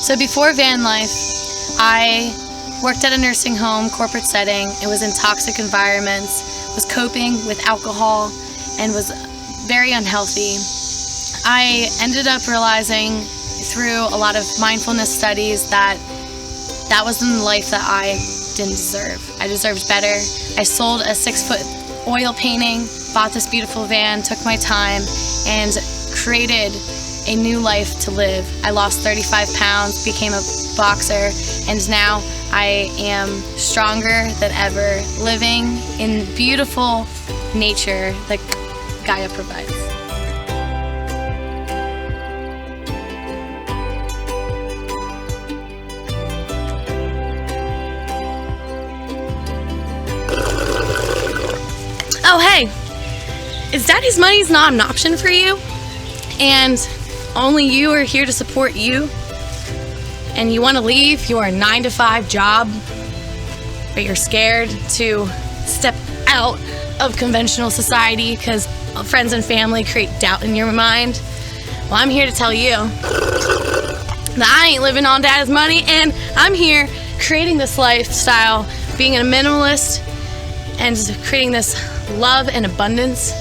So before van life, I worked at a nursing home, corporate setting. It was in toxic environments, was coping with alcohol, and was very unhealthy. I ended up realizing through a lot of mindfulness studies that that wasn't the life that I didn't deserve. I deserved better. I sold a 6-foot oil painting, bought this beautiful van, took my time, and created a new life to live. I lost 35 pounds, became a boxer, and now I am stronger than ever, living in beautiful nature that Gaia provides. Oh hey, is Daddy's Money's not an option for you? And only you are here to support you? And you want to leave your 9-to-5 job, but you're scared to step out of conventional society because friends and family create doubt in your mind? Well, I'm here to tell you that I ain't living on Dad's money, and I'm here creating this lifestyle, being a minimalist, and creating this love and abundance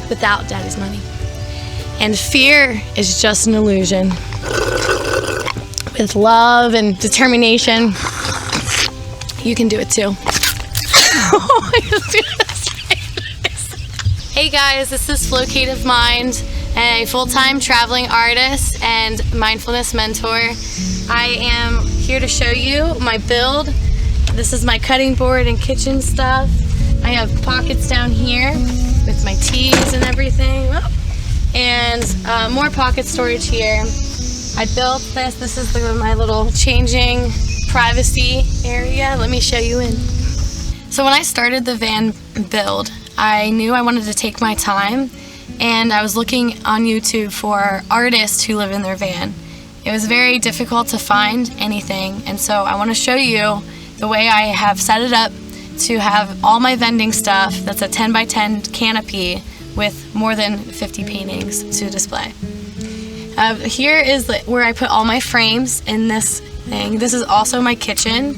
without Daddy's money. And fear is just an illusion. With love and determination, you can do it too. Hey guys, this is flowkateofmind, a full-time traveling artist and mindfulness mentor. I am here to show you my build. This is my cutting board and kitchen stuff. I have pockets down here with my teas and everything. And more pocket storage here. I built this. This is my little changing privacy area. Let me show you in. So when I started the van build, I knew I wanted to take my time, and I was looking on YouTube for artists who live in their van. It was very difficult to find anything, and so I want to show you the way I have set it up to have all my vending stuff. That's a 10x10 canopy with more than 50 paintings to display. Here is where I put all my frames in this thing. This is also my kitchen,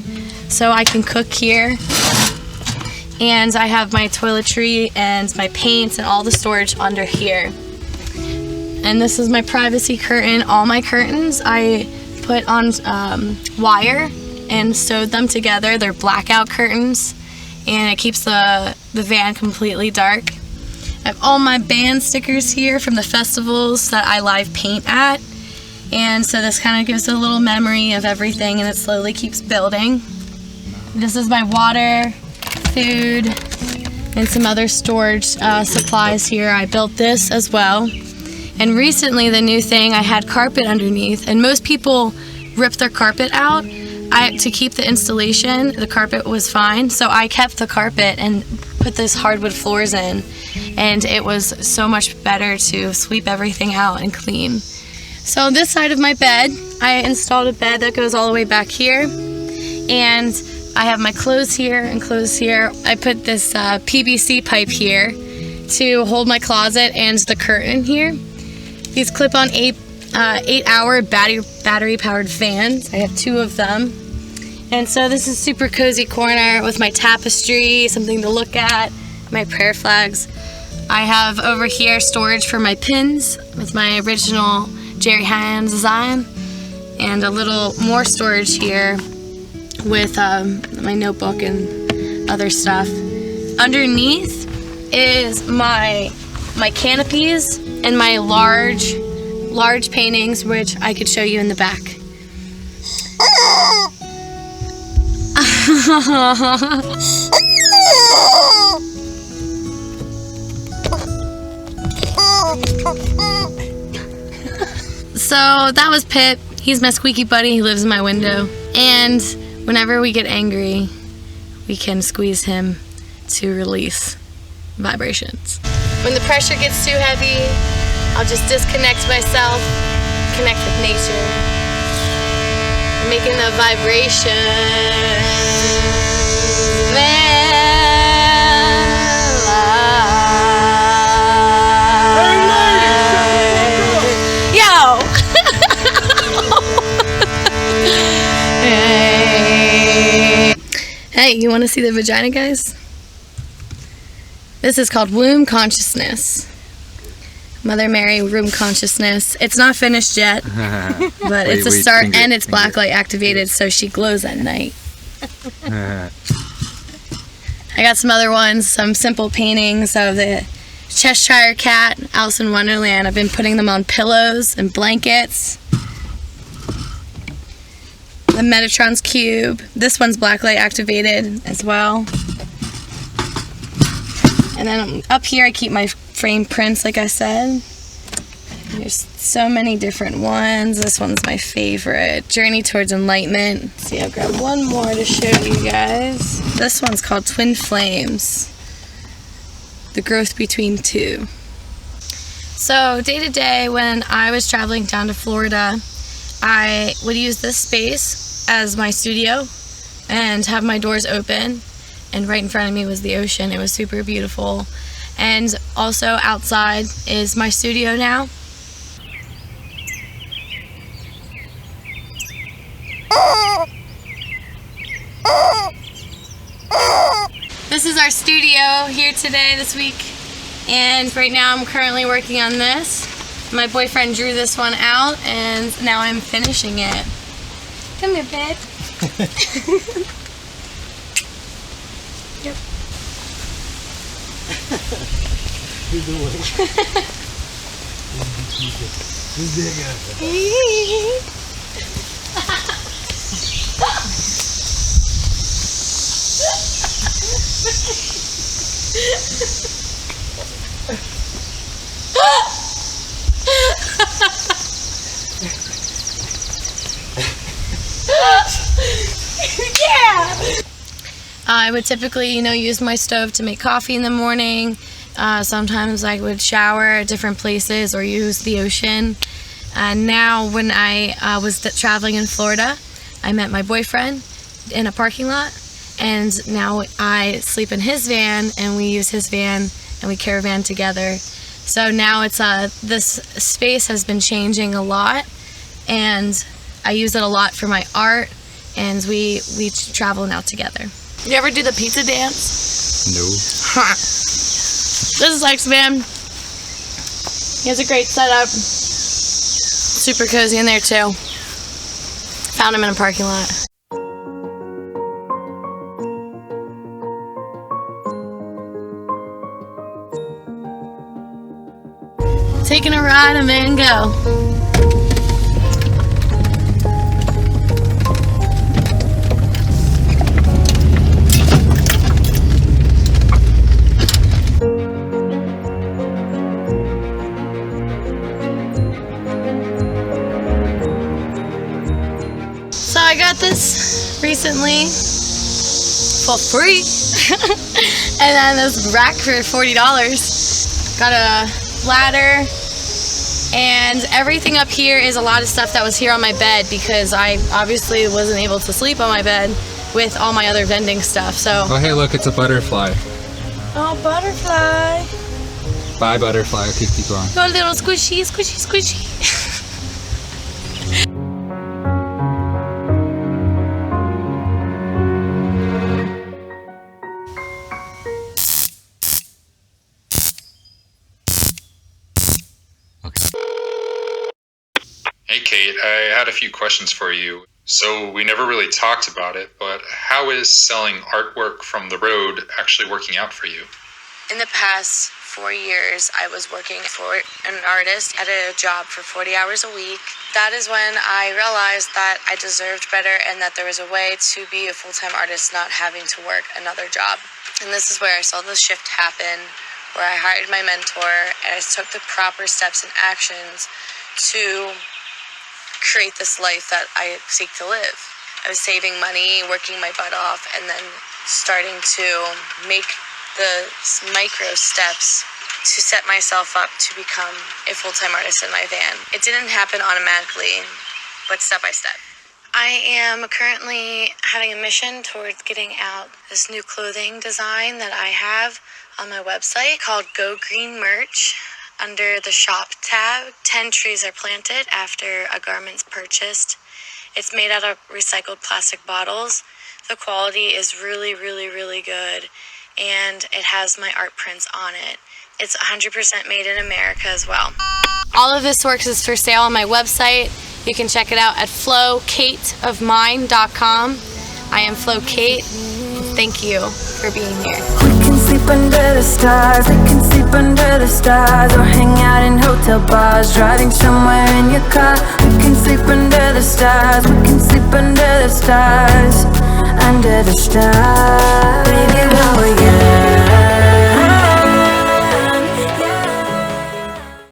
so I can cook here. And I have my toiletry and my paints and all the storage under here. And this is my privacy curtain. All my curtains I put on wire and sewed them together. They're blackout curtains, and it keeps the van completely dark. I have all my band stickers here from the festivals that I live paint at, and so this kind of gives a little memory of everything, and it slowly keeps building. This is my water, food, and some other storage supplies here. I built this as well. And recently the new thing, I had carpet underneath, and most people rip their carpet out. To keep the installation, the carpet was fine, so I kept the carpet and put those hardwood floors in, and it was so much better to sweep everything out and clean. So this side of my bed, I installed a bed that goes all the way back here, and I have my clothes here and clothes here. I put this PVC pipe here to hold my closet and the curtain here. These clip-on 8-hour battery-powered fans. I have 2 of them. And so this is super cozy corner with my tapestry, something to look at, my prayer flags. I have over here storage for my pins with my original Jerry Hans design, and a little more storage here with my notebook and other stuff. Underneath is my canopies and my large paintings, which I could show you in the back. So that was Pip. He's my squeaky buddy. He lives in my window. And whenever we get angry, we can squeeze him to release vibrations. When the pressure gets too heavy, I'll just disconnect myself, connect with nature, making the vibration. Yo! Hey, you want to see the vagina, guys? This is called womb consciousness. Mother Mary womb consciousness. It's not finished yet, but it's a start, and it's blacklight activated, so she glows at night. I got some other ones, some simple paintings of the Cheshire Cat, Alice in Wonderland. I've been putting them on pillows and blankets. The Metatron's cube. This one's blacklight activated as well. And then up here I keep my frame prints, like I said. There's so many different ones. This one's my favorite. Journey Towards Enlightenment. Let's see, I'll grab one more to show you guys. This one's called Twin Flames. The Growth Between Two. So day to day when I was traveling down to Florida, I would use this space as my studio and have my doors open. And right in front of me was the ocean. It was super beautiful. And also outside is my studio now. This is our studio here today, this week. And right now I'm currently working on this. My boyfriend drew this one out and now I'm finishing it. Come here, babe. Yep. You're doing Yeah! I would typically, use my stove to make coffee in the morning. Sometimes I would shower at different places or use the ocean. Now, when I was traveling in Florida, I met my boyfriend in a parking lot, and now I sleep in his van, and we use his van, and we caravan together. So now it's this space has been changing a lot, and I use it a lot for my art, and we travel now together. You ever do the pizza dance? No. Huh. This is X-Man. He has a great setup. Super cozy in there too. Found him in a parking lot. Taking a ride on Van Gogh. So I got this recently for free. And then this rack for $40. Got a ladder, and everything up here is a lot of stuff that was here on my bed because I obviously wasn't able to sleep on my bed with all my other vending stuff. So Oh, hey, look, it's a butterfly. oh, butterfly. Bye, butterfly. Okay, keep going. Go little squishy, squishy, squishy. Hey Kate, I had a few questions for you. So we never really talked about it, but how is selling artwork from the road actually working out for you? In the past 4 years, I was working for an artist at a job for 40 hours a week. That is when I realized that I deserved better and that there was a way to be a full-time artist not having to work another job. And this is where I saw the shift happen, where I hired my mentor and I took the proper steps and actions to create this life that I seek to live. I was saving money, working my butt off, and then starting to make the micro steps to set myself up to become a full-time artist in my van. It didn't happen automatically, but step by step. I am currently having a mission towards getting out this new clothing design that I have on my website called Go Green Merch. Under the shop tab, 10 trees are planted after a garment's purchased. It's made out of recycled plastic bottles, The quality is really, really, really good, and it has my art prints on it. It's 100% made in America as well. All of this work is for sale on my website. You can check it out at flowkateofmind.com. I am Flo Kate. Thank you for being here. We can sleep under the stars, we can sleep under the stars, or hang out in hotel bars, driving somewhere in your car. We can sleep under the stars, we can sleep under the stars, under the stars. Baby, now we're young.